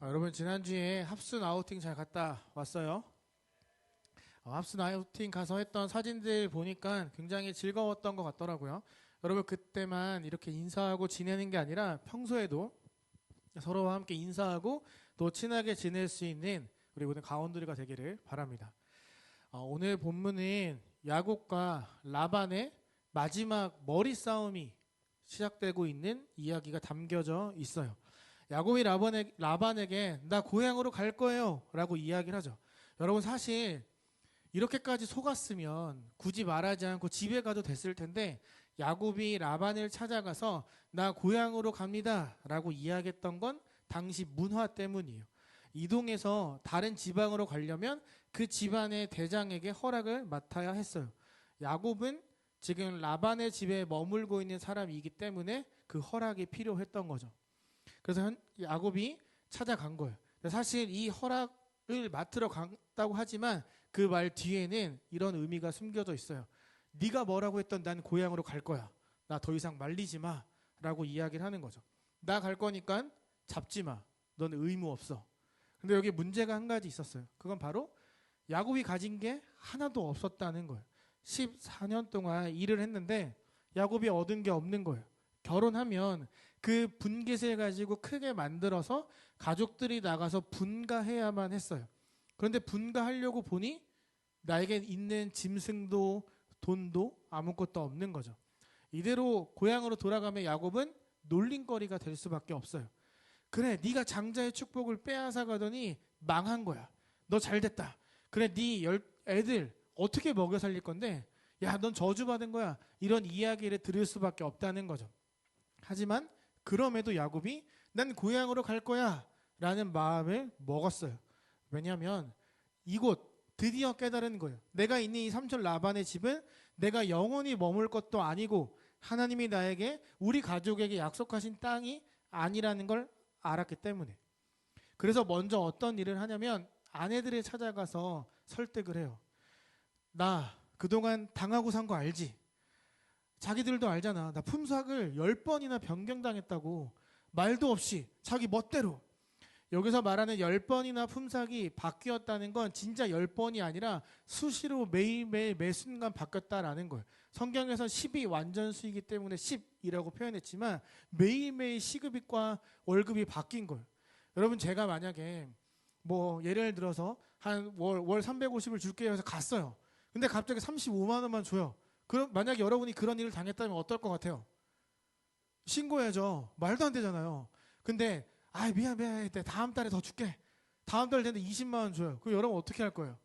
여러분 지난주에 합순 아우팅 잘 갔다 왔어요? 합순 아우팅 가서 했던 사진들 보니까 굉장히 즐거웠던 것 같더라고요. 여러분 그때만 이렇게 인사하고 지내는 게 아니라 평소에도 서로와 함께 인사하고 또 친하게 지낼 수 있는 우리 모든 가원들이가 되기를 바랍니다. 오늘 본문은 야곱과 라반의 마지막 머리 싸움이 시작되고 있는 이야기가 담겨져 있어요. 야곱이 라반에게 나 고향으로 갈 거예요 라고 이야기를 하죠. 여러분 사실 이렇게까지 속았으면 굳이 말하지 않고 집에 가도 됐을 텐데 야곱이 라반을 찾아가서 나 고향으로 갑니다 라고 이야기했던 건 당시 문화 때문이에요. 이동해서 다른 지방으로 가려면 그 집안의 대장에게 허락을 맡아야 했어요. 야곱은 지금 라반의 집에 머물고 있는 사람이기 때문에 그 허락이 필요했던 거죠. 그래서 야곱이 찾아간 거예요. 사실 이 허락을 맡으러 갔다고 하지만 그 말 뒤에는 이런 의미가 숨겨져 있어요. 네가 뭐라고 했던 난 고향으로 갈 거야. 나 더 이상 말리지 마 라고 이야기를 하는 거죠. 나 갈 거니까 잡지 마. 넌 의무 없어. 근데 여기 문제가 한 가지 있었어요. 그건 바로 야곱이 가진 게 하나도 없었다는 거예요. 14년 동안 일을 했는데 야곱이 얻은 게 없는 거예요. 결혼하면 그 분깃을 가지고 크게 만들어서 가족들이 나가서 분가해야만 했어요. 그런데 분가하려고 보니 나에게 있는 짐승도 돈도 아무것도 없는 거죠. 이대로 고향으로 돌아가면 야곱은 놀림거리가 될 수밖에 없어요. 그래, 네가 장자의 축복을 빼앗아 가더니 망한 거야. 너 잘됐다. 그래, 네 애들 어떻게 먹여 살릴 건데? 야, 넌 저주받은 거야. 이런 이야기를 들을 수밖에 없다는 거죠. 하지만 그럼에도 야곱이 난 고향으로 갈 거야 라는 마음을 먹었어요. 왜냐하면 이곳 드디어 깨달은 거예요. 내가 있는 이 삼촌 라반의 집은 내가 영원히 머물 것도 아니고 하나님이 나에게 우리 가족에게 약속하신 땅이 아니라는 걸 알았기 때문에. 그래서 먼저 어떤 일을 하냐면 아내들을 찾아가서 설득을 해요. 나 그동안 당하고 산 거 알지? 자기들도 알잖아. 나 품삯을 10번이나 변경당했다고. 말도 없이 자기 멋대로. 여기서 말하는 10번이나 품삯이 바뀌었다는 건 진짜 10번이 아니라 수시로 매일매일 매 순간 바뀌었다라는 거예요. 성경에서 10이 완전수이기 때문에 10이라고 표현했지만 매일매일 시급과 월급이 바뀐 거예요. 여러분 제가 만약에 뭐 예를 들어서 한 월 350을 줄게요 해서 갔어요. 근데 갑자기 35만 원만 줘요. 그럼 만약에 여러분이 그런 일을 당했다면 어떨 것 같아요? 신고해야죠. 말도 안 되잖아요. 근데 미안 다음 달에 더 줄게. 다음 달 되는데 20만 원 줘요. 그럼 여러분 어떻게 할 거예요?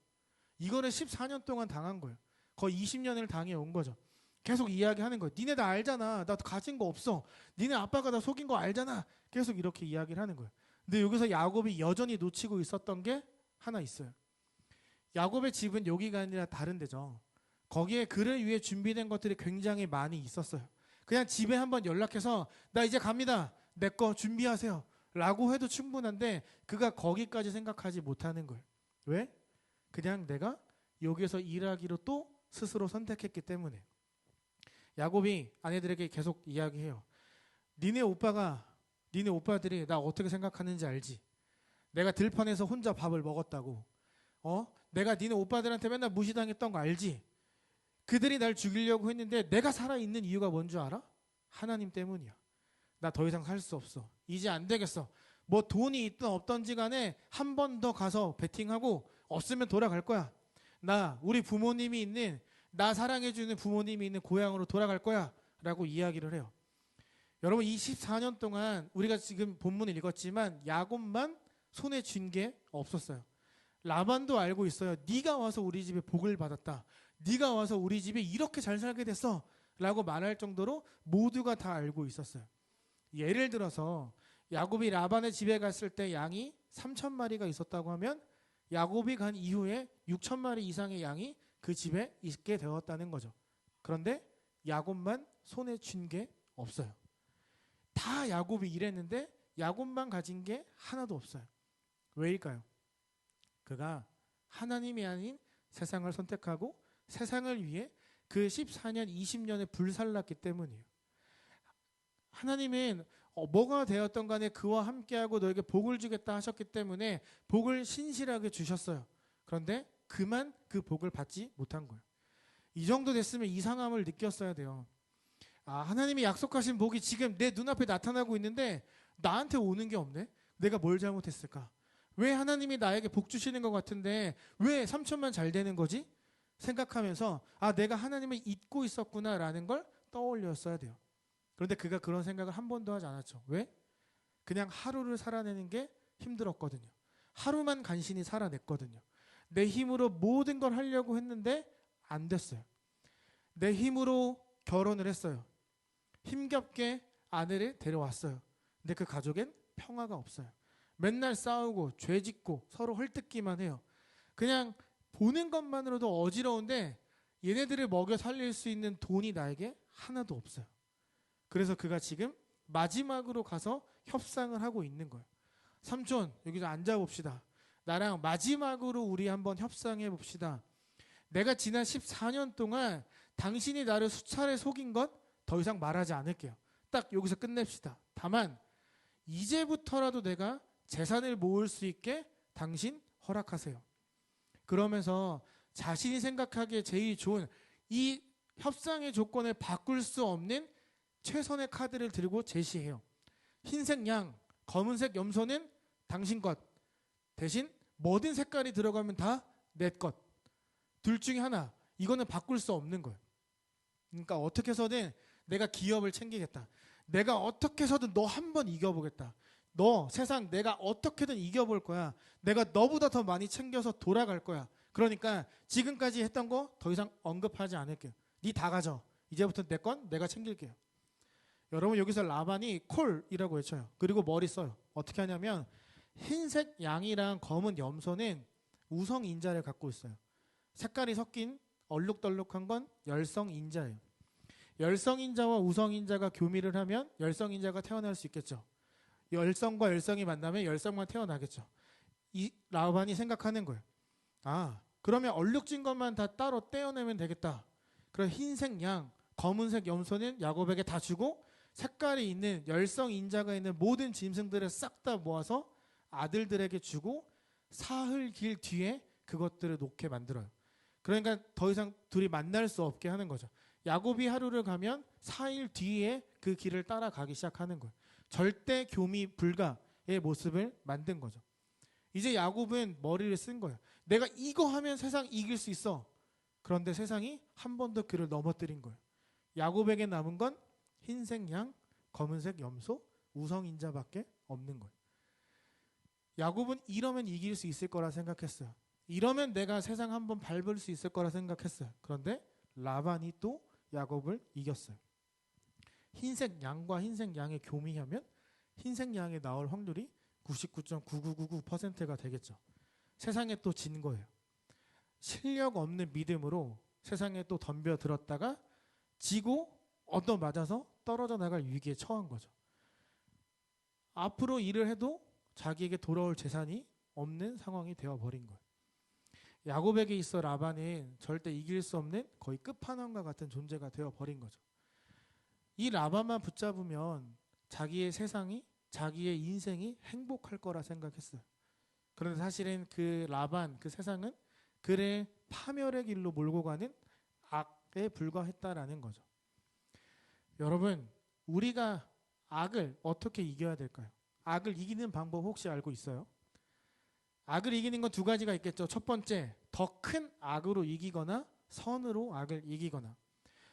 이거를 14년 동안 당한 거예요. 거의 20년을 당해온 거죠. 계속 이야기하는 거예요. 니네 나 알잖아. 나 가진 거 없어. 니네 아빠가 나 속인 거 알잖아. 계속 이렇게 이야기를 하는 거예요. 근데 여기서 야곱이 여전히 놓치고 있었던 게 하나 있어요. 야곱의 집은 여기가 아니라 다른 데죠. 거기에 그를 위해 준비된 것들이 굉장히 많이 있었어요. 그냥 집에 한번 연락해서 나 이제 갑니다. 내 거 준비하세요. 라고 해도 충분한데 그가 거기까지 생각하지 못하는 거예요. 왜? 그냥 내가 여기서 일하기로 또 스스로 선택했기 때문에. 야곱이 아내들에게 계속 이야기해요. 니네 오빠들이 나 어떻게 생각하는지 알지? 내가 들판에서 혼자 밥을 먹었다고. 내가 니네 오빠들한테 맨날 무시당했던 거 알지? 그들이 날 죽이려고 했는데 내가 살아있는 이유가 뭔 줄 알아? 하나님 때문이야. 나 더 이상 살 수 없어. 이제 안 되겠어. 뭐 돈이 있든 없든지 간에 한 번 더 가서 베팅하고 없으면 돌아갈 거야. 우리 부모님이 있는, 나 사랑해주는 부모님이 있는 고향으로 돌아갈 거야 라고 이야기를 해요. 여러분 24년 동안 우리가 지금 본문을 읽었지만 야곱만 손에 쥔 게 없었어요. 라반도 알고 있어요. 네가 와서 우리 집에 복을 받았다. 네가 와서 우리 집에 이렇게 잘 살게 됐어 라고 말할 정도로 모두가 다 알고 있었어요. 예를 들어서 야곱이 라반의 집에 갔을 때 양이 3,000마리가 있었다고 하면 야곱이 간 이후에 6,000마리 이상의 양이 그 집에 있게 되었다는 거죠. 그런데 야곱만 손에 쥔 게 없어요. 다 야곱이 일했는데 야곱만 가진 게 하나도 없어요. 왜일까요? 그가 하나님이 아닌 세상을 선택하고 세상을 위해 그 14년, 20년을 불살랐기 때문이에요. 하나님은 뭐가 되었던 간에 그와 함께하고 너에게 복을 주겠다 하셨기 때문에 복을 신실하게 주셨어요. 그런데 그만 그 복을 받지 못한 거예요. 이 정도 됐으면 이상함을 느꼈어야 돼요. 하나님이 약속하신 복이 지금 내 눈앞에 나타나고 있는데 나한테 오는 게 없네? 내가 뭘 잘못했을까? 왜 하나님이 나에게 복 주시는 것 같은데 왜 3천만 잘 되는 거지? 생각하면서 내가 하나님을 잊고 있었구나라는 걸 떠올렸어야 돼요. 그런데 그가 그런 생각을 한 번도 하지 않았죠. 왜? 그냥 하루를 살아내는 게 힘들었거든요. 하루만 간신히 살아냈거든요. 내 힘으로 모든 걸 하려고 했는데 안 됐어요. 내 힘으로 결혼을 했어요. 힘겹게 아내를 데려왔어요. 근데 그 가족엔 평화가 없어요. 맨날 싸우고 죄짓고 서로 헐뜯기만 해요. 그냥 보는 것만으로도 어지러운데 얘네들을 먹여 살릴 수 있는 돈이 나에게 하나도 없어요. 그래서 그가 지금 마지막으로 가서 협상을 하고 있는 거예요. 삼촌, 여기서 앉아봅시다. 나랑 마지막으로 우리 한번 협상해 봅시다. 내가 지난 14년 동안 당신이 나를 수차례 속인 것 더 이상 말하지 않을게요. 딱 여기서 끝냅시다. 다만 이제부터라도 내가 재산을 모을 수 있게 당신 허락하세요. 그러면서 자신이 생각하기에 제일 좋은 이 협상의 조건을 바꿀 수 없는 최선의 카드를 들고 제시해요. 흰색 양, 검은색 염소는 당신 것. 대신 뭐든 색깔이 들어가면 다 내 것. 둘 중에 하나. 이거는 바꿀 수 없는 거예요. 그러니까 어떻게 해서든 내가 기업을 챙기겠다. 내가 어떻게 해서든 너 한 번 이겨보겠다. 너 세상 내가 어떻게든 이겨볼 거야. 내가 너보다 더 많이 챙겨서 돌아갈 거야. 그러니까 지금까지 했던 거 더 이상 언급하지 않을게요. 니 다 가져. 이제부터 내 건 내가 챙길게요. 여러분 여기서 라반이 콜이라고 외쳐요. 그리고 머리 써요. 어떻게 하냐면 흰색 양이랑 검은 염소는 우성인자를 갖고 있어요. 색깔이 섞인 얼룩덜룩한 건 열성인자예요. 열성인자와 우성인자가 교미를 하면 열성인자가 태어날 수 있겠죠. 열성과 열성이 만나면 열성만 태어나겠죠. 이 라반이 생각하는 거예요. 그러면 얼룩진 것만 다 따로 떼어내면 되겠다. 그럼 흰색 양, 검은색 염소는 야곱에게 다 주고 색깔이 있는 열성인자가 있는 모든 짐승들을 싹 다 모아서 아들들에게 주고 사흘 길 뒤에 그것들을 놓게 만들어요. 그러니까 더 이상 둘이 만날 수 없게 하는 거죠. 야곱이 하루를 가면 4일 뒤에 그 길을 따라가기 시작하는 거예요. 절대 교미 불가의 모습을 만든 거죠. 이제 야곱은 머리를 쓴 거예요. 내가 이거 하면 세상 이길 수 있어. 그런데 세상이 한 번 더 그를 넘어뜨린 거예요. 야곱에게 남은 건 흰색 양, 검은색 염소, 우성인자밖에 없는 거예요. 야곱은 이러면 이길 수 있을 거라 생각했어요. 이러면 내가 세상 한번 밟을 수 있을 거라 생각했어요. 그런데 라반이 또 야곱을 이겼어요. 흰색 양과 흰색 양의 교미하면 흰색 양에 나올 확률이 99.9999%가 되겠죠. 세상에 또 진 거예요. 실력 없는 믿음으로 세상에 또 덤벼들었다가 지고 얻어맞아서 떨어져 나갈 위기에 처한 거죠. 앞으로 일을 해도 자기에게 돌아올 재산이 없는 상황이 되어버린 거예요. 야곱에게 있어 라반은 절대 이길 수 없는 거의 끝판왕과 같은 존재가 되어버린 거죠. 이 라반만 붙잡으면 자기의 세상이, 자기의 인생이 행복할 거라 생각했어요. 그런데 사실은 그 라반, 그 세상은 그를 파멸의 길로 몰고 가는 악에 불과했다라는 거죠. 여러분, 우리가 악을 어떻게 이겨야 될까요? 악을 이기는 방법 혹시 알고 있어요? 악을 이기는 건 두 가지가 있겠죠. 첫 번째, 더 큰 악으로 이기거나 선으로 악을 이기거나.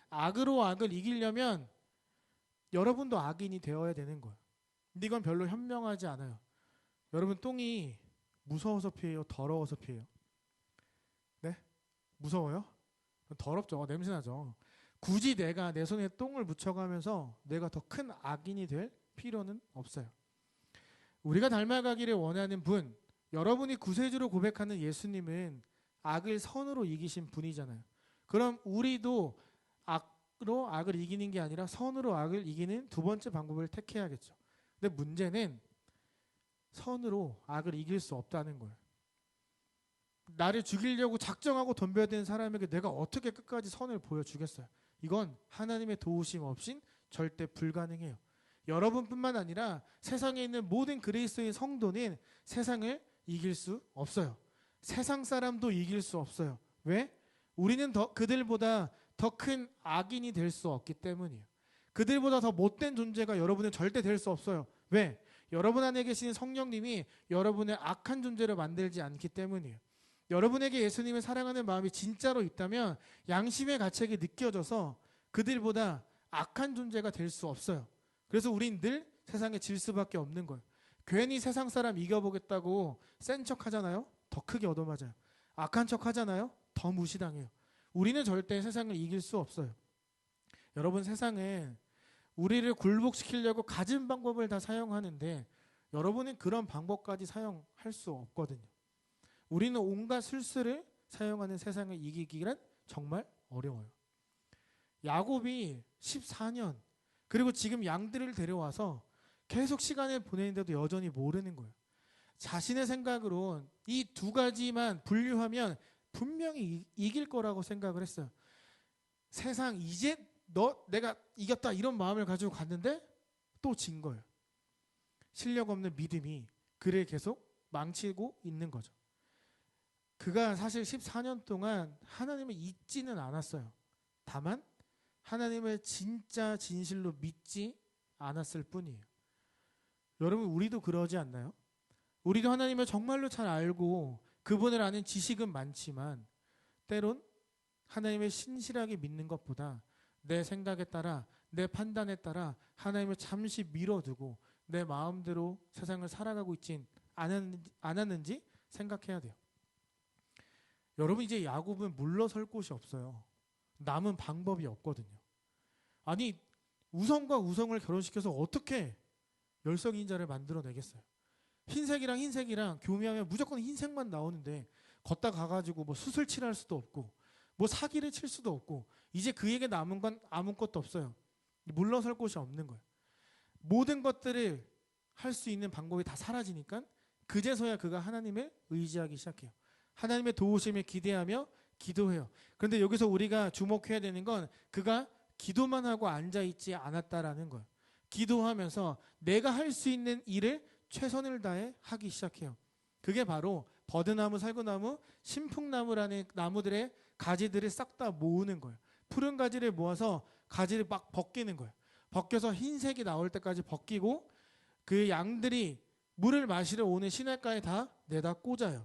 악으로 악을 이기려면 여러분도 악인이 되어야 되는 거예요. 근데 이건 별로 현명하지 않아요. 여러분, 똥이 무서워서 피해요? 더러워서 피해요? 네? 무서워요? 더럽죠. 냄새나죠. 굳이 내가 내 손에 똥을 묻혀가면서 내가 더 큰 악인이 될 필요는 없어요. 우리가 닮아가기를 원하는 분, 여러분이 구세주로 고백하는 예수님은 악을 선으로 이기신 분이잖아요. 그럼 우리도 악으로 악을 이기는 게 아니라 선으로 악을 이기는 두 번째 방법을 택해야겠죠. 근데 문제는 선으로 악을 이길 수 없다는 거예요. 나를 죽이려고 작정하고 덤벼든 사람에게 내가 어떻게 끝까지 선을 보여주겠어요? 이건 하나님의 도우심 없인 절대 불가능해요. 여러분뿐만 아니라 세상에 있는 모든 그리스도의 성도는 세상을 이길 수 없어요. 세상 사람도 이길 수 없어요. 왜? 우리는 그들보다 더 큰 악인이 될 수 없기 때문이에요. 그들보다 더 못된 존재가 여러분은 절대 될 수 없어요. 왜? 여러분 안에 계신 성령님이 여러분을 악한 존재로 만들지 않기 때문이에요. 여러분에게 예수님을 사랑하는 마음이 진짜로 있다면 양심의 가책이 느껴져서 그들보다 악한 존재가 될 수 없어요. 그래서 우린 늘 세상에 질 수밖에 없는 거예요. 괜히 세상 사람 이겨보겠다고 센 척 하잖아요. 더 크게 얻어맞아요. 악한 척 하잖아요. 더 무시당해요. 우리는 절대 세상을 이길 수 없어요. 여러분, 세상은 우리를 굴복시키려고 가진 방법을 다 사용하는데 여러분은 그런 방법까지 사용할 수 없거든요. 우리는 온갖 술수를 사용하는 세상을 이기기란 정말 어려워요. 야곱이 14년 그리고 지금 양들을 데려와서 계속 시간을 보내는데도 여전히 모르는 거예요. 자신의 생각으로 이 두 가지만 분류하면 분명히 이길 거라고 생각을 했어요. 세상 이제 내가 이겼다 이런 마음을 가지고 갔는데 또 진 거예요. 실력 없는 믿음이 그를 계속 망치고 있는 거죠. 그가 사실 14년 동안 하나님을 잊지는 않았어요. 다만 하나님을 진짜 진실로 믿지 않았을 뿐이에요. 여러분, 우리도 그러지 않나요? 우리도 하나님을 정말로 잘 알고 그분을 아는 지식은 많지만 때론 하나님을 신실하게 믿는 것보다 내 생각에 따라 내 판단에 따라 하나님을 잠시 미뤄두고 내 마음대로 세상을 살아가고 있진 않았는지 생각해야 돼요. 여러분, 이제 야곱은 물러설 곳이 없어요. 남은 방법이 없거든요. 아니, 우성과 우성을 결혼시켜서 어떻게 열성인자를 만들어내겠어요? 흰색이랑 교미하면 무조건 흰색만 나오는데 걷다 가가지고 뭐 수술 칠할 수도 없고 뭐 사기를 칠 수도 없고 이제 그에게 남은 건 아무것도 없어요. 물러설 곳이 없는 거예요. 모든 것들을 할 수 있는 방법이 다 사라지니까 그제서야 그가 하나님을 의지하기 시작해요. 하나님의 도우심을 기대하며 기도해요. 그런데 여기서 우리가 주목해야 되는 건 그가 기도만 하고 앉아있지 않았다라는 거예요. 기도하면서 내가 할 수 있는 일을 최선을 다해 하기 시작해요. 그게 바로 버드나무, 살구나무, 신풍나무라는 나무들의 가지들을 싹 다 모으는 거예요. 푸른 가지를 모아서 가지를 막 벗기는 거예요. 벗겨서 흰색이 나올 때까지 벗기고 그 양들이 물을 마시러 오는 시냇가에 다 내다 꽂아요.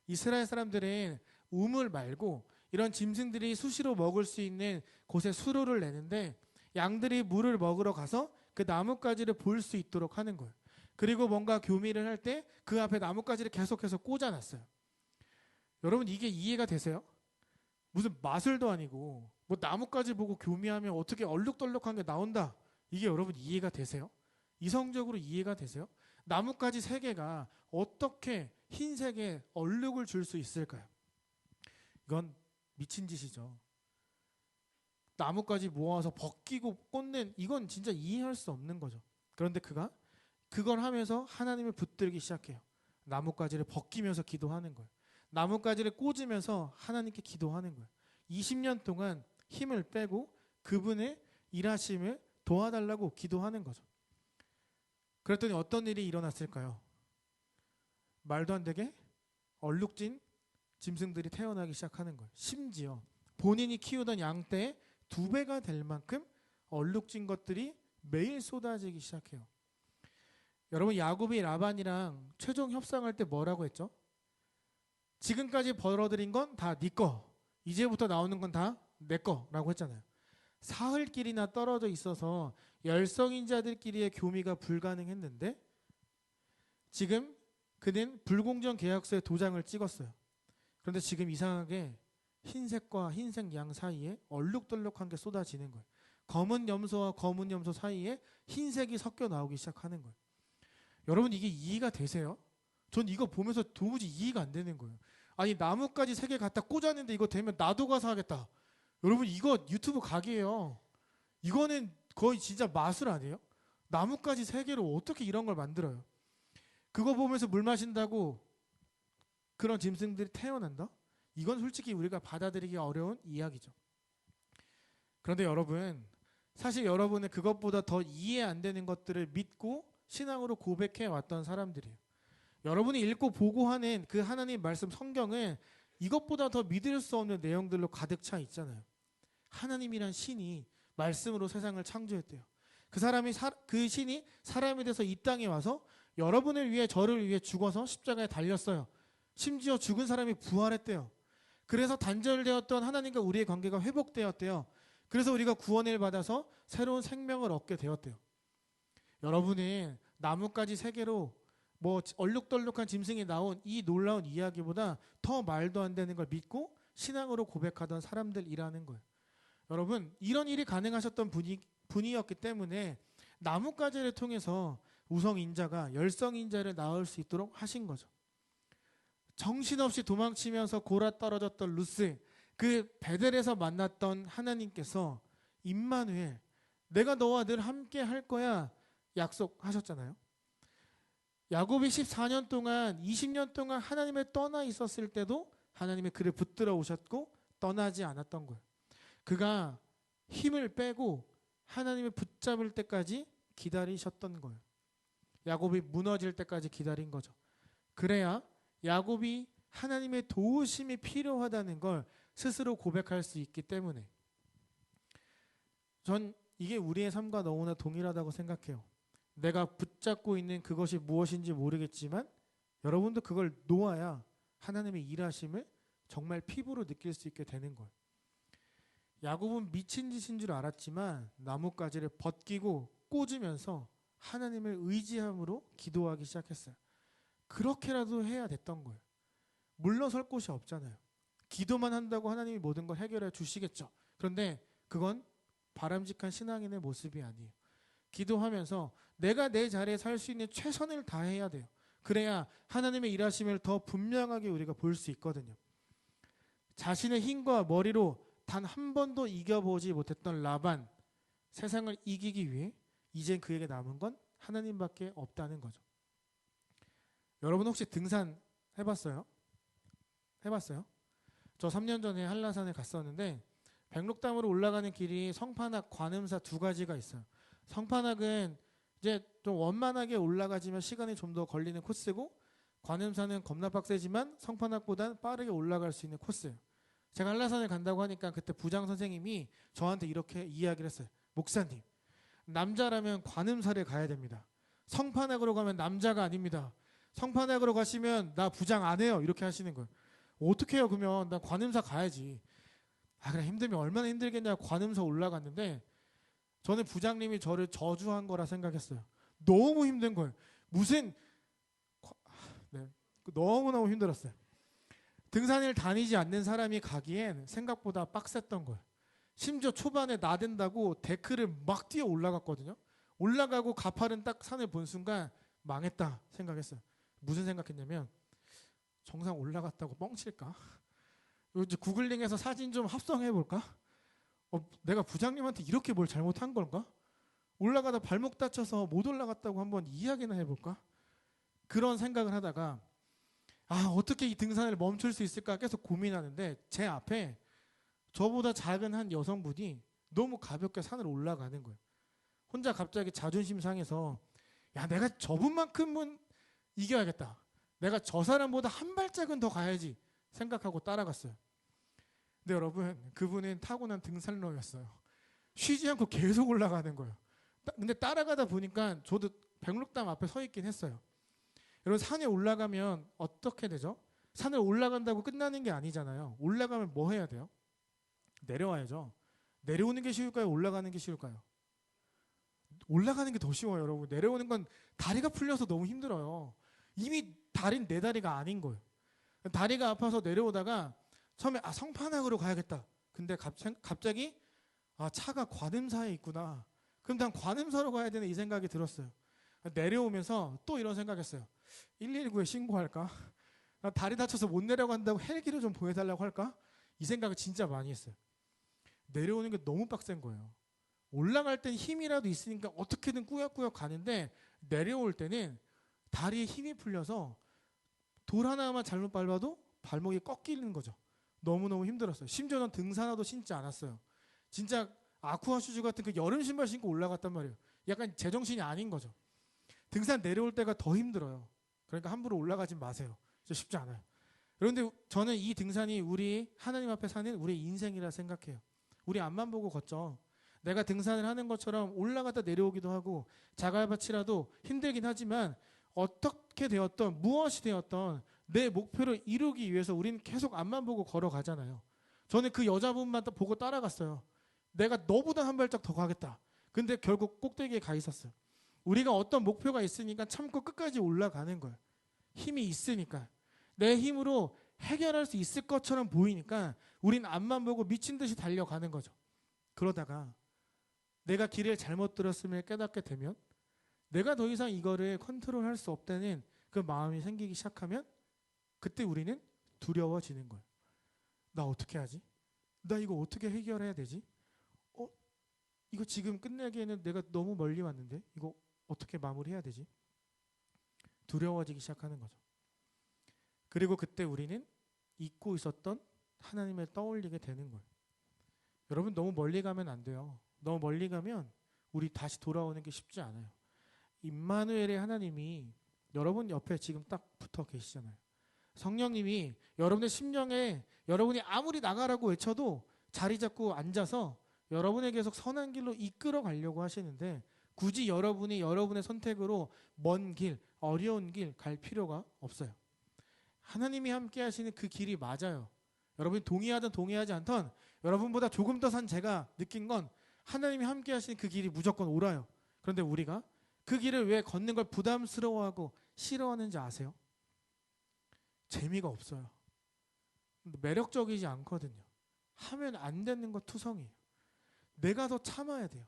이스라엘 사람들은 우물 말고 이런 짐승들이 수시로 먹을 수 있는 곳에 수로를 내는데 양들이 물을 먹으러 가서 그 나뭇가지를 볼 수 있도록 하는 거예요. 그리고 뭔가 교미를 할 때 그 앞에 나뭇가지를 계속해서 꽂아놨어요. 여러분, 이게 이해가 되세요? 무슨 마술도 아니고 뭐 나뭇가지 보고 교미하면 어떻게 얼룩덜룩한 게 나온다. 이게 여러분 이해가 되세요? 이성적으로 이해가 되세요? 나뭇가지 3개가 어떻게 흰색에 얼룩을 줄 수 있을까요? 이건 미친 짓이죠. 나뭇가지 모아서 벗기고 꽂는, 이건 진짜 이해할 수 없는 거죠. 그런데 그가 그걸 하면서 하나님을 붙들기 시작해요. 나뭇가지를 벗기면서 기도하는 거예요. 나뭇가지를 꽂으면서 하나님께 기도하는 거예요. 20년 동안 힘을 빼고 그분의 일하심을 도와달라고 기도하는 거죠. 그랬더니 어떤 일이 일어났을까요? 말도 안 되게 얼룩진 짐승들이 태어나기 시작하는 거예요. 심지어 본인이 키우던 양떼의 2배가 될 만큼 얼룩진 것들이 매일 쏟아지기 시작해요. 여러분, 야곱이 라반이랑 최종 협상할 때 뭐라고 했죠? 지금까지 벌어들인 건 다 네 거, 이제부터 나오는 건 다 내 거라고 했잖아요. 사흘길이나 떨어져 있어서 열성인자들끼리의 교미가 불가능했는데 지금 그는 불공정 계약서에 도장을 찍었어요. 그런데 지금 이상하게 흰색과 흰색 양 사이에 얼룩덜룩한 게 쏟아지는 거예요. 검은 염소와 검은 염소 사이에 흰색이 섞여 나오기 시작하는 거예요. 여러분, 이게 이해가 되세요? 전 이거 보면서 도무지 이해가 안 되는 거예요. 아니, 나뭇가지 3개 갖다 꽂았는데 이거 되면 나도 가서 하겠다. 여러분, 이거 유튜브 각이에요. 이거는 거의 진짜 마술 아니에요? 나뭇가지 3개로 어떻게 이런 걸 만들어요? 그거 보면서 물 마신다고 그런 짐승들이 태어난다? 이건 솔직히 우리가 받아들이기 어려운 이야기죠. 그런데 여러분, 사실 여러분은 그것보다 더 이해 안 되는 것들을 믿고 신앙으로 고백해 왔던 사람들이에요. 여러분이 읽고 보고 하는 그 하나님 말씀 성경은 이것보다 더 믿을 수 없는 내용들로 가득 차 있잖아요. 하나님이란 신이 말씀으로 세상을 창조했대요. 그 신이 사람이 돼서 이 땅에 와서 여러분을 위해 저를 위해 죽어서 십자가에 달렸어요. 심지어 죽은 사람이 부활했대요. 그래서 단절되었던 하나님과 우리의 관계가 회복되었대요. 그래서 우리가 구원을 받아서 새로운 생명을 얻게 되었대요. 여러분은 나뭇가지 3개로 뭐 얼룩덜룩한 짐승이 나온 이 놀라운 이야기보다 더 말도 안 되는 걸 믿고 신앙으로 고백하던 사람들이라는 거예요. 여러분, 이런 일이 가능하셨던 분이었기 때문에 나뭇가지를 통해서 우성인자가 열성인자를 낳을 수 있도록 하신 거죠. 정신없이 도망치면서 골아 떨어졌던 루스, 그 베델에서 만났던 하나님께서 임마누엘, 내가 너와 늘 함께 할 거야 약속하셨잖아요. 야곱이 14년 동안 20년 동안 하나님을 떠나 있었을 때도 하나님의 그를 붙들어 오셨고 떠나지 않았던 거예요. 그가 힘을 빼고 하나님을 붙잡을 때까지 기다리셨던 거예요. 야곱이 무너질 때까지 기다린 거죠. 그래야 야곱이 하나님의 도우심이 필요하다는 걸 스스로 고백할 수 있기 때문에 전 이게 우리의 삶과 너무나 동일하다고 생각해요. 내가 붙잡고 있는 그것이 무엇인지 모르겠지만 여러분도 그걸 놓아야 하나님의 일하심을 정말 피부로 느낄 수 있게 되는 거예요. 야곱은 미친 짓인 줄 알았지만 나뭇가지를 벗기고 꽂으면서 하나님을 의지함으로 기도하기 시작했어요. 그렇게라도 해야 됐던 거예요. 물러설 곳이 없잖아요. 기도만 한다고 하나님이 모든 걸 해결해 주시겠죠. 그런데 그건 바람직한 신앙인의 모습이 아니에요. 기도하면서 내가 내 자리에 살 수 있는 최선을 다해야 돼요. 그래야 하나님의 일하심을 더 분명하게 우리가 볼 수 있거든요. 자신의 힘과 머리로 단 한 번도 이겨보지 못했던 라반, 세상을 이기기 위해 이젠 그에게 남은 건 하나님밖에 없다는 거죠. 여러분 혹시 등산 해봤어요? 해봤어요? 저 3년 전에 한라산에 갔었는데 백록담으로 올라가는 길이 성판악, 관음사 2가지가 있어요. 성판악은 이제 좀 원만하게 올라가지만 시간이 좀 더 걸리는 코스고, 관음사는 겁나 빡세지만 성판악보다는 빠르게 올라갈 수 있는 코스예요. 제가 한라산을 간다고 하니까 그때 부장 선생님이 저한테 이렇게 이야기를 했어요. 목사님, 남자라면 관음사를 가야 됩니다. 성판악으로 가면 남자가 아닙니다. 성판악으로 가시면 나 부장 안 해요. 이렇게 하시는 거예요. 어떻게 해요? 그러면 나 관음사 가야지. 그래, 힘들면 얼마나 힘들겠냐. 관음사 올라갔는데 저는 부장님이 저를 저주한 거라 생각했어요. 너무 힘든 거예요. 네, 너무너무 힘들었어요. 등산을 다니지 않는 사람이 가기엔 생각보다 빡셌던 거예요. 심지어 초반에 나댄다고 데크를 막 뛰어 올라갔거든요. 올라가고 가파른 딱 산을 본 순간 망했다 생각했어요. 무슨 생각했냐면 정상 올라갔다고 뻥칠까? 이제 구글링해서 사진 좀 합성해볼까? 내가 부장님한테 이렇게 뭘 잘못한 걸까? 올라가다 발목 다쳐서 못 올라갔다고 한번 이야기나 해볼까? 그런 생각을 하다가 어떻게 이 등산을 멈출 수 있을까 계속 고민하는데 제 앞에 저보다 작은 한 여성분이 너무 가볍게 산을 올라가는 거예요. 혼자 갑자기 자존심 상해서 내가 저분만큼은 이겨야겠다. 내가 저 사람보다 한 발짝은 더 가야지 생각하고 따라갔어요. 근데 여러분, 그분은 타고난 등산러였어요. 쉬지 않고 계속 올라가는 거예요. 근데 따라가다 보니까 저도 백록담 앞에 서 있긴 했어요. 여러분, 산에 올라가면 어떻게 되죠? 산을 올라간다고 끝나는 게 아니잖아요. 올라가면 뭐 해야 돼요? 내려와야죠. 내려오는 게 쉬울까요? 올라가는 게 쉬울까요? 올라가는 게 더 쉬워요, 여러분. 내려오는 건 다리가 풀려서 너무 힘들어요. 이미 다리는 내 다리가 아닌 거예요. 다리가 아파서 내려오다가 처음에 성판악으로 가야겠다. 근데 갑자기 차가 관음사에 있구나. 그럼 난 관음사로 가야 되네, 이 생각이 들었어요. 내려오면서 또 이런 생각했어요. 119에 신고할까? 나 다리 다쳐서 못 내려간다고 헬기를 좀 보여달라고 할까? 이 생각을 진짜 많이 했어요. 내려오는 게 너무 빡센 거예요. 올라갈 땐 힘이라도 있으니까 어떻게든 꾸역꾸역 가는데 내려올 때는 다리에 힘이 풀려서 돌 하나만 잘못 밟아도 발목이 꺾이는 거죠. 너무너무 힘들었어요. 심지어는 등산화도 신지 않았어요. 진짜 아쿠아 슈즈 같은 그 여름 신발 신고 올라갔단 말이에요. 약간 제정신이 아닌 거죠. 등산 내려올 때가 더 힘들어요. 그러니까 함부로 올라가지 마세요. 쉽지 않아요. 그런데 저는 이 등산이 우리 하나님 앞에 사는 우리 인생이라 생각해요. 우리 앞만 보고 걷죠. 내가 등산을 하는 것처럼 올라갔다 내려오기도 하고 자갈밭이라도 힘들긴 하지만 어떻게 되었던 무엇이 되었던 내 목표를 이루기 위해서 우리는 계속 앞만 보고 걸어가잖아요. 저는 그 여자분만 보고 따라갔어요. 내가 너보다 한 발짝 더 가겠다. 근데 결국 꼭대기에 가 있었어요. 우리가 어떤 목표가 있으니까 참고 끝까지 올라가는 거예요. 힘이 있으니까. 내 힘으로 해결할 수 있을 것처럼 보이니까 우린 앞만 보고 미친 듯이 달려가는 거죠. 그러다가 내가 길을 잘못 들었음을 깨닫게 되면 내가 더 이상 이거를 컨트롤할 수 없다는 그 마음이 생기기 시작하면 그때 우리는 두려워지는 거예요. 나 어떻게 하지? 나 이거 어떻게 해결해야 되지? 이거 지금 끝내기에는 내가 너무 멀리 왔는데 이거 어떻게 마무리해야 되지? 두려워지기 시작하는 거죠. 그리고 그때 우리는 잊고 있었던 하나님을 떠올리게 되는 거예요. 여러분 너무 멀리 가면 안 돼요. 너무 멀리 가면 우리 다시 돌아오는 게 쉽지 않아요. 임마누엘의 하나님이 여러분 옆에 지금 딱 붙어 계시잖아요. 성령님이 여러분의 심령에 여러분이 아무리 나가라고 외쳐도 자리 잡고 앉아서 여러분에게 계속 선한 길로 이끌어 가려고 하시는데 굳이 여러분이 여러분의 선택으로 먼 길, 어려운 길 갈 필요가 없어요. 하나님이 함께 하시는 그 길이 맞아요. 여러분이 동의하든 동의하지 않든 여러분보다 조금 더 산 제가 느낀 건 하나님이 함께 하시는 그 길이 무조건 옳아요. 그런데 우리가 그 길을 왜 걷는 걸 부담스러워하고 싫어하는지 아세요? 재미가 없어요. 매력적이지 않거든요. 하면 안 되는 거 투성이에요. 내가 더 참아야 돼요.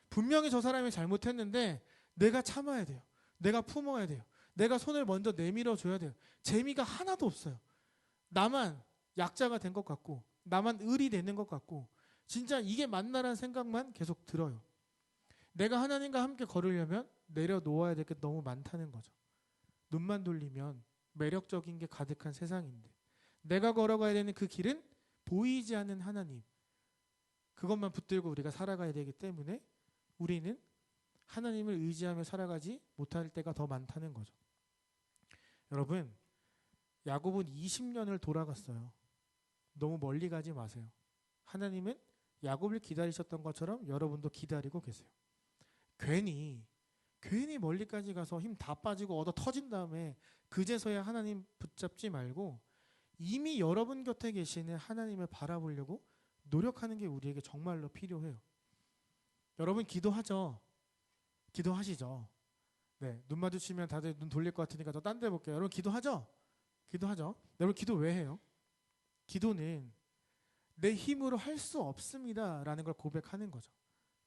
분명히 저 사람이 잘못했는데 내가 참아야 돼요. 내가 품어야 돼요. 내가 손을 먼저 내밀어 줘야 돼요. 재미가 하나도 없어요. 나만 약자가 된 것 같고 나만 을이 되는 것 같고 진짜 이게 맞나라는 생각만 계속 들어요. 내가 하나님과 함께 걸으려면 내려놓아야 될 게 너무 많다는 거죠. 눈만 돌리면 매력적인 게 가득한 세상인데 내가 걸어가야 되는 그 길은 보이지 않는 하나님, 그것만 붙들고 우리가 살아가야 되기 때문에 우리는 하나님을 의지하며 살아가지 못할 때가 더 많다는 거죠. 여러분, 야곱은 20년을 돌아갔어요. 너무 멀리 가지 마세요. 하나님은 야곱을 기다리셨던 것처럼 여러분도 기다리고 계세요. 괜히 멀리까지 가서 힘 다 빠지고 얻어 터진 다음에 그제서야 하나님 붙잡지 말고 이미 여러분 곁에 계시는 하나님을 바라보려고 노력하는 게 우리에게 정말로 필요해요. 여러분 기도하죠? 기도하시죠? 네, 눈 마주치면 다들 눈 돌릴 것 같으니까 저 딴 데 볼게요. 여러분 기도하죠? 기도하죠? 여러분 기도 왜 해요? 기도는 내 힘으로 할 수 없습니다 라는 걸 고백하는 거죠.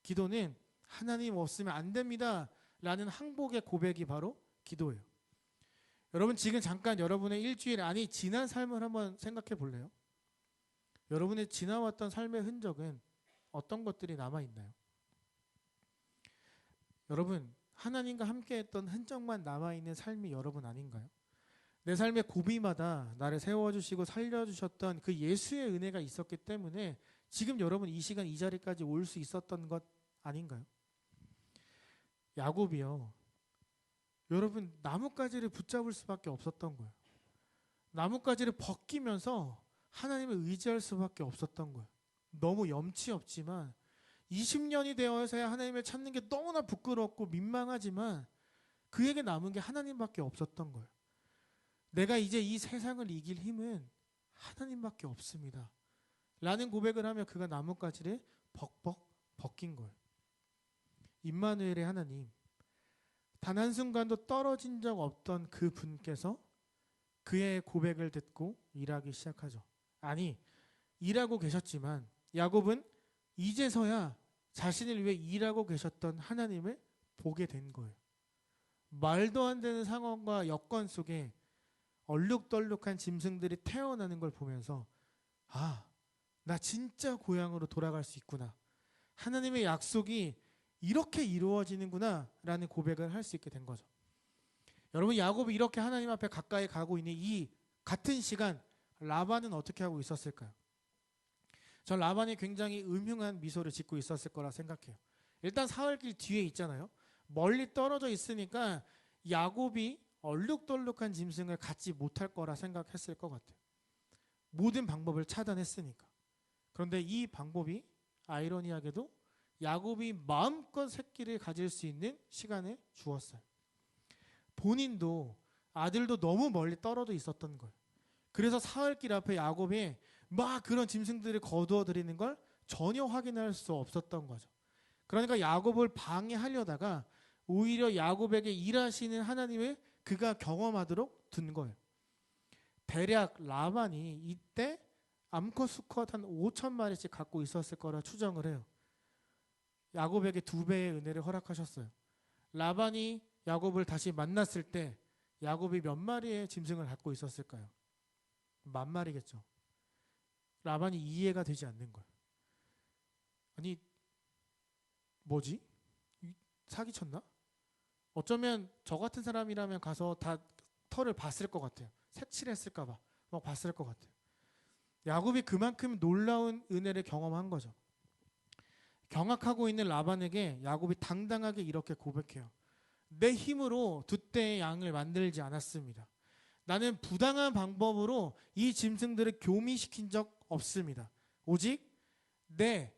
기도는 하나님 없으면 안 됩니다 라는 항복의 고백이 바로 기도예요. 여러분 지금 잠깐 여러분의 일주일 아니 지난 삶을 한번 생각해 볼래요? 여러분의 지나왔던 삶의 흔적은 어떤 것들이 남아있나요? 여러분 하나님과 함께했던 흔적만 남아있는 삶이 여러분 아닌가요? 내 삶의 고비마다 나를 세워주시고 살려주셨던 그 예수의 은혜가 있었기 때문에 지금 여러분 이 시간 이 자리까지 올 수 있었던 것 아닌가요? 야곱이요. 여러분 나뭇가지를 붙잡을 수밖에 없었던 거예요. 나뭇가지를 벗기면서 하나님을 의지할 수밖에 없었던 거예요. 너무 염치 없지만 20년이 되어서야 하나님을 찾는 게 너무나 부끄럽고 민망하지만 그에게 남은 게 하나님밖에 없었던 거예요. 내가 이제 이 세상을 이길 힘은 하나님밖에 없습니다 라는 고백을 하며 그가 나뭇가지를 벅벅 벗긴 거예요. 임마누엘의 하나님, 단 한순간도 떨어진 적 없던 그 분께서 그의 고백을 듣고 일하기 시작하죠. 아니, 일하고 계셨지만 야곱은 이제서야 자신을 위해 일하고 계셨던 하나님을 보게 된 거예요. 말도 안 되는 상황과 여건 속에 얼룩덜룩한 짐승들이 태어나는 걸 보면서 아, 나 진짜 고향으로 돌아갈 수 있구나. 하나님의 약속이 이렇게 이루어지는구나 라는 고백을 할 수 있게 된 거죠. 여러분 야곱이 이렇게 하나님 앞에 가까이 가고 있는 이 같은 시간 라반은 어떻게 하고 있었을까요? 전 라반이 굉장히 음흉한 미소를 짓고 있었을 거라 생각해요. 일단 사흘길 뒤에 있잖아요. 멀리 떨어져 있으니까 야곱이 얼룩덜룩한 짐승을 갖지 못할 거라 생각했을 것 같아요. 모든 방법을 차단했으니까. 그런데 이 방법이 아이러니하게도 야곱이 마음껏 새끼를 가질 수 있는 시간을 주었어요. 본인도 아들도 너무 멀리 떨어져 있었던 거예요. 그래서 사흘길 앞에 야곱이 막 그런 짐승들을 거두어 들이는 걸 전혀 확인할 수 없었던 거죠. 그러니까 야곱을 방해하려다가 오히려 야곱에게 일하시는 하나님을 그가 경험하도록 둔 거예요. 대략 라반이 이때 암컷 수컷 한 5,000마리씩 갖고 있었을 거라 추정을 해요. 야곱에게 2배의 은혜를 허락하셨어요. 라반이 야곱을 다시 만났을 때 야곱이 몇 마리의 짐승을 갖고 있었을까요? 10,000마리겠죠. 라반이 이해가 되지 않는 거예요. 아니 뭐지? 사기쳤나? 어쩌면 저 같은 사람이라면 가서 다 털을 봤을 것 같아요. 색칠했을까 봐 막 봤을 것 같아요. 야곱이 그만큼 놀라운 은혜를 경험한 거죠. 경악하고 있는 라반에게 야곱이 당당하게 이렇게 고백해요. 내 힘으로 2떼의 양을 만들지 않았습니다. 나는 부당한 방법으로 이 짐승들을 교미시킨 적 없습니다. 오직 내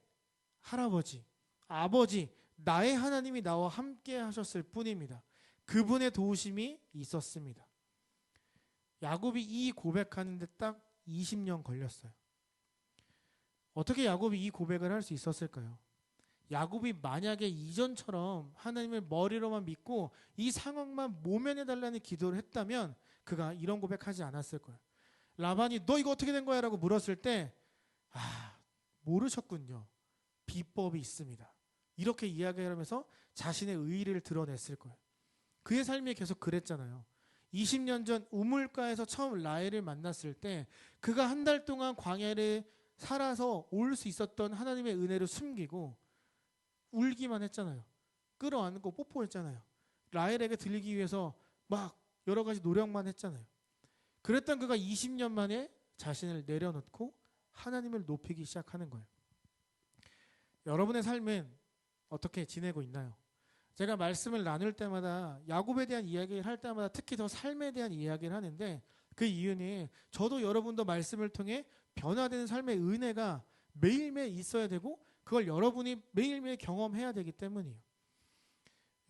할아버지, 아버지, 나의 하나님이 나와 함께 하셨을 뿐입니다. 그분의 도우심이 있었습니다. 야곱이 이 고백하는데 딱 20년 걸렸어요. 어떻게 야곱이 이 고백을 할 수 있었을까요? 야곱이 만약에 이전처럼 하나님을 머리로만 믿고 이 상황만 모면해달라는 기도를 했다면 그가 이런 고백하지 않았을 거예요. 라반이 너 이거 어떻게 된 거야? 라고 물었을 때 모르셨군요. 비법이 있습니다. 이렇게 이야기하면서 자신의 의의를 드러냈을 거예요. 그의 삶이 계속 그랬잖아요. 20년 전 우물가에서 처음 라헬을 만났을 때 그가 한 달 동안 광야를 살아서 올 수 있었던 하나님의 은혜를 숨기고 울기만 했잖아요. 끌어안고 뽀뽀했잖아요. 라헬에게 들리기 위해서 막 여러 가지 노력만 했잖아요. 그랬던 그가 20년 만에 자신을 내려놓고 하나님을 높이기 시작하는 거예요. 여러분의 삶은 어떻게 지내고 있나요? 제가 말씀을 나눌 때마다 야곱에 대한 이야기를 할 때마다 특히 더 삶에 대한 이야기를 하는데 그 이유는 저도 여러분도 말씀을 통해 변화되는 삶의 은혜가 매일매일 있어야 되고 그걸 여러분이 매일매일 경험해야 되기 때문이에요.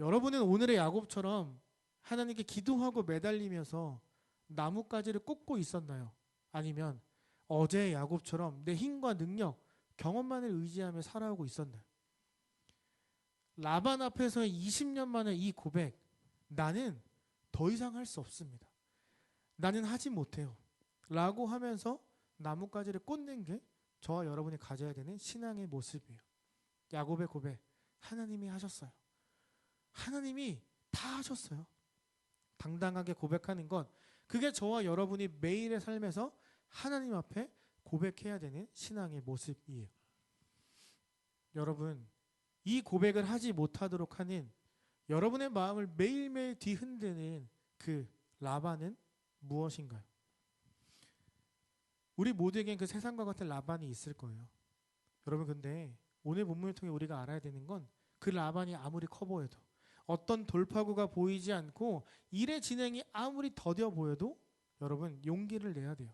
여러분은 오늘의 야곱처럼 하나님께 기도하고 매달리면서 나뭇가지를 꽂고 있었나요? 아니면 어제의 야곱처럼 내 힘과 능력, 경험만을 의지하며 살아오고 있었나요? 라반 앞에서의 20년 만에 이 고백, 나는 더 이상 할 수 없습니다. 나는 하지 못해요. 라고 하면서 나뭇가지를 꽂는 게 저와 여러분이 가져야 되는 신앙의 모습이에요. 야곱의 고백, 하나님이 하셨어요. 하나님이 다 하셨어요. 당당하게 고백하는 건 그게 저와 여러분이 매일의 삶에서 하나님 앞에 고백해야 되는 신앙의 모습이에요. 여러분, 이 고백을 하지 못하도록 하는 여러분의 마음을 매일매일 뒤흔드는 그 라반은 무엇인가요? 우리 모두에겐 그 세상과 같은 라반이 있을 거예요. 여러분, 근데 오늘 본문을 통해 우리가 알아야 되는 건 그 라반이 아무리 커 보여도 어떤 돌파구가 보이지 않고 일의 진행이 아무리 더뎌 보여도 여러분 용기를 내야 돼요.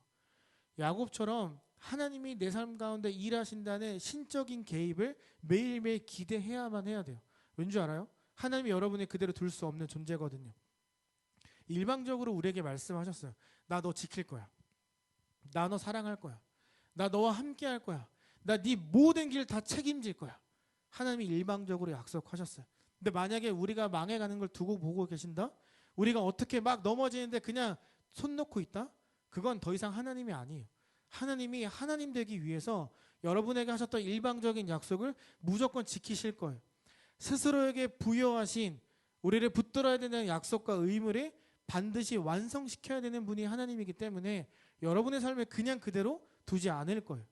야곱처럼 하나님이 내 삶 가운데 일하신다는 신적인 개입을 매일매일 기대해야만 해야 돼요. 왠지 알아요? 하나님이 여러분을 그대로 둘 수 없는 존재거든요. 일방적으로 우리에게 말씀하셨어요. 나 너 지킬 거야. 나 너 사랑할 거야. 나 너와 함께 할 거야. 나 네 모든 길 다 책임질 거야. 하나님이 일방적으로 약속하셨어요. 근데 만약에 우리가 망해가는 걸 두고 보고 계신다? 우리가 어떻게 막 넘어지는데 그냥 손 놓고 있다? 그건 더 이상 하나님이 아니에요. 하나님이 하나님 되기 위해서 여러분에게 하셨던 일방적인 약속을 무조건 지키실 거예요. 스스로에게 부여하신 우리를 붙들어야 되는 약속과 의무를 반드시 완성시켜야 되는 분이 하나님이기 때문에 여러분의 삶을 그냥 그대로 두지 않을 거예요.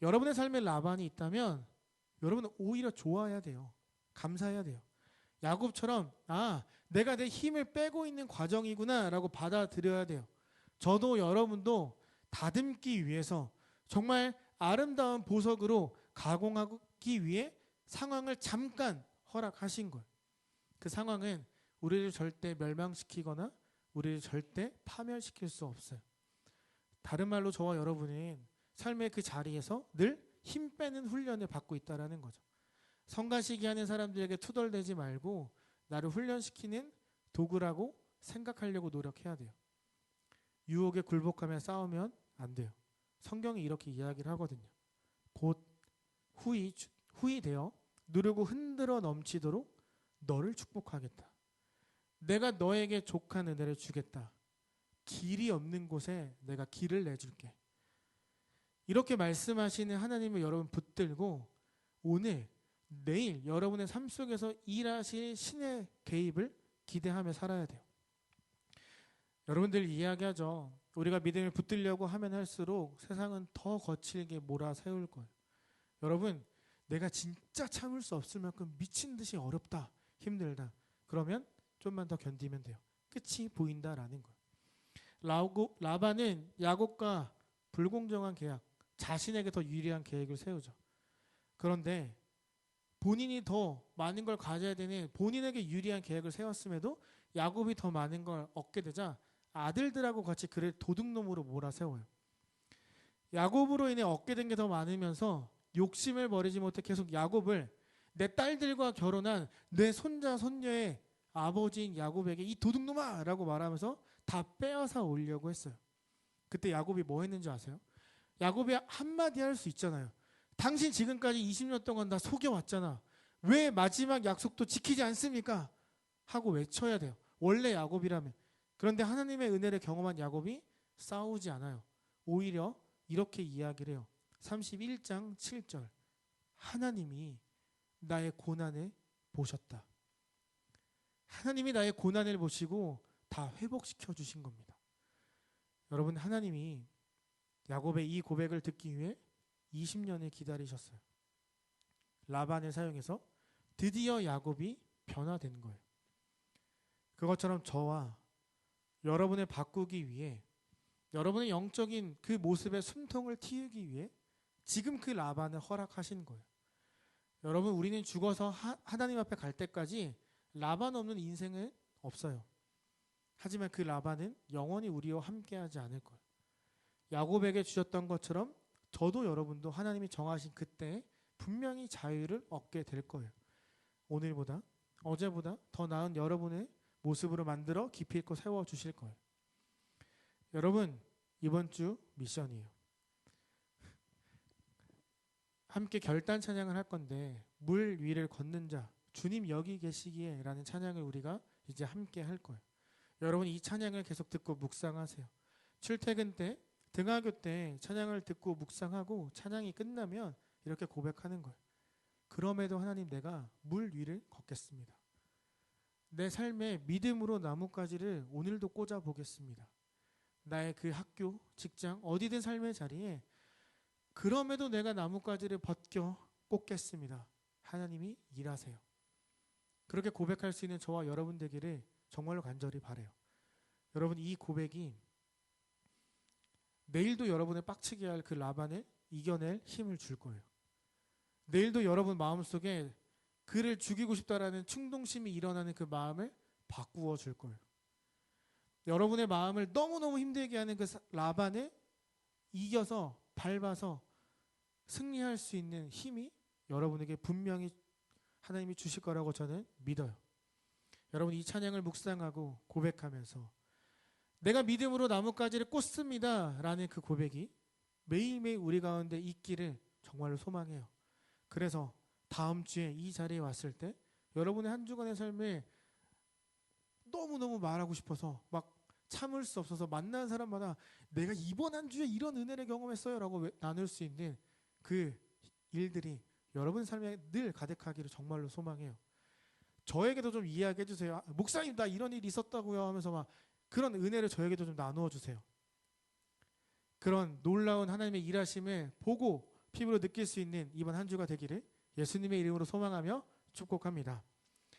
여러분의 삶에 라반이 있다면 여러분은 오히려 좋아해야 돼요. 감사해야 돼요. 야곱처럼 내가 내 힘을 빼고 있는 과정이구나 라고 받아들여야 돼요. 저도 여러분도 다듬기 위해서 정말 아름다운 보석으로 가공하기 위해 상황을 잠깐 허락하신 거예요. 그 상황은 우리를 절대 멸망시키거나 우리를 절대 파멸시킬 수 없어요. 다른 말로 저와 여러분은 삶의 그 자리에서 늘 힘 빼는 훈련을 받고 있다는 거죠. 성가시기 하는 사람들에게 투덜대지 말고 나를 훈련시키는 도구라고 생각하려고 노력해야 돼요. 유혹에 굴복하며 싸우면 안 돼요. 성경이 이렇게 이야기를 하거든요. 곧 후이 되어 누르고 흔들어 넘치도록 너를 축복하겠다. 내가 너에게 족한 은혜를 주겠다. 길이 없는 곳에 내가 길을 내줄게. 이렇게 말씀하시는 하나님을 여러분 붙들고 오늘 내일 여러분의 삶 속에서 일하실 신의 개입을 기대하며 살아야 돼요. 여러분들 이야기하죠. 우리가 믿음을 붙들려고 하면 할수록 세상은 더 거칠게 몰아세울 거예요. 여러분, 내가 진짜 참을 수 없을 만큼 미친 듯이 어렵다, 힘들다. 그러면 좀만 더 견디면 돼요. 끝이 보인다라는 거예요. 라반은 야곱과 불공정한 계약, 자신에게 더 유리한 계획을 세우죠. 그런데 본인이 더 많은 걸 가져야 되는 본인에게 유리한 계획을 세웠음에도 야곱이 더 많은 걸 얻게 되자 아들들하고 같이 그를 도둑놈으로 몰아세워요. 야곱으로 인해 얻게 된 게 더 많으면서 욕심을 버리지 못해 계속 야곱을 내 딸들과 결혼한 내 손자 손녀의 아버지인 야곱에게 이 도둑놈아! 라고 말하면서 다 빼앗아 오려고 했어요. 그때 야곱이 뭐 했는지 아세요? 야곱이 한마디 할 수 있잖아요. 당신 지금까지 20년 동안 나 속여왔잖아. 왜 마지막 약속도 지키지 않습니까? 하고 외쳐야 돼요. 원래 야곱이라면. 그런데 하나님의 은혜를 경험한 야곱이 싸우지 않아요. 오히려 이렇게 이야기를 해요. 31장 7절. 하나님이 나의 고난을 보셨다. 하나님이 나의 고난을 보시고 다 회복시켜 주신 겁니다. 여러분, 하나님이 야곱의 이 고백을 듣기 위해 20년을 기다리셨어요. 라반을 사용해서 드디어 야곱이 변화된 거예요. 그것처럼 저와 여러분을 바꾸기 위해 여러분의 영적인 그 모습의 숨통을 틔우기 위해 지금 그 라반을 허락하신 거예요. 여러분, 우리는 죽어서 하나님 앞에 갈 때까지 라반 없는 인생은 없어요. 하지만 그 라반은 영원히 우리와 함께하지 않을 거예요. 야곱에게 주셨던 것처럼 저도 여러분도 하나님이 정하신 그때 분명히 자유를 얻게 될 거예요. 오늘보다 어제보다 더 나은 여러분의 모습으로 만들어 깊이 있고 세워주실 거예요. 여러분, 이번 주 미션이에요. 함께 결단 찬양을 할 건데 물 위를 걷는 자 주님 여기 계시기에 라는 찬양을 우리가 이제 함께 할 거예요. 여러분, 이 찬양을 계속 듣고 묵상하세요. 출퇴근 때 등하교 때 찬양을 듣고 묵상하고 찬양이 끝나면 이렇게 고백하는 거예요. 그럼에도 하나님, 내가 물 위를 걷겠습니다. 내 삶의 믿음으로 나뭇가지를 오늘도 꽂아 보겠습니다. 나의 그 학교, 직장, 어디든 삶의 자리에 그럼에도 내가 나뭇가지를 벗겨 꽂겠습니다. 하나님이 일하세요. 그렇게 고백할 수 있는 저와 여러분 되기를 정말로 간절히 바라요. 여러분, 이 고백이 내일도 여러분의 빡치게 할 그 라반을 이겨낼 힘을 줄 거예요. 내일도 여러분 마음속에 그를 죽이고 싶다라는 충동심이 일어나는 그 마음을 바꾸어 줄 거예요. 여러분의 마음을 너무너무 힘들게 하는 그 라반을 이겨서 밟아서 승리할 수 있는 힘이 여러분에게 분명히 하나님이 주실 거라고 저는 믿어요. 여러분, 이 찬양을 묵상하고 고백하면서 내가 믿음으로 나뭇가지를 꽂습니다 라는 그 고백이 매일매일 우리 가운데 있기를 정말로 소망해요. 그래서 다음 주에 이 자리에 왔을 때 여러분의 한 주간의 삶을 너무너무 말하고 싶어서 막 참을 수 없어서 만나는 사람마다 내가 이번 한 주에 이런 은혜를 경험했어요 라고 나눌 수 있는 그 일들이 여러분 삶에 늘 가득하기를 정말로 소망해요. 저에게도 좀 이야기해 주세요. 목사님, 나 이런 일이 있었다고요 하면서 막 그런 은혜를 저에게도 좀 나누어 주세요. 그런 놀라운 하나님의 일하심을 보고 피부로 느낄 수 있는 이번 한 주가 되기를 예수님의 이름으로 소망하며 축복합니다.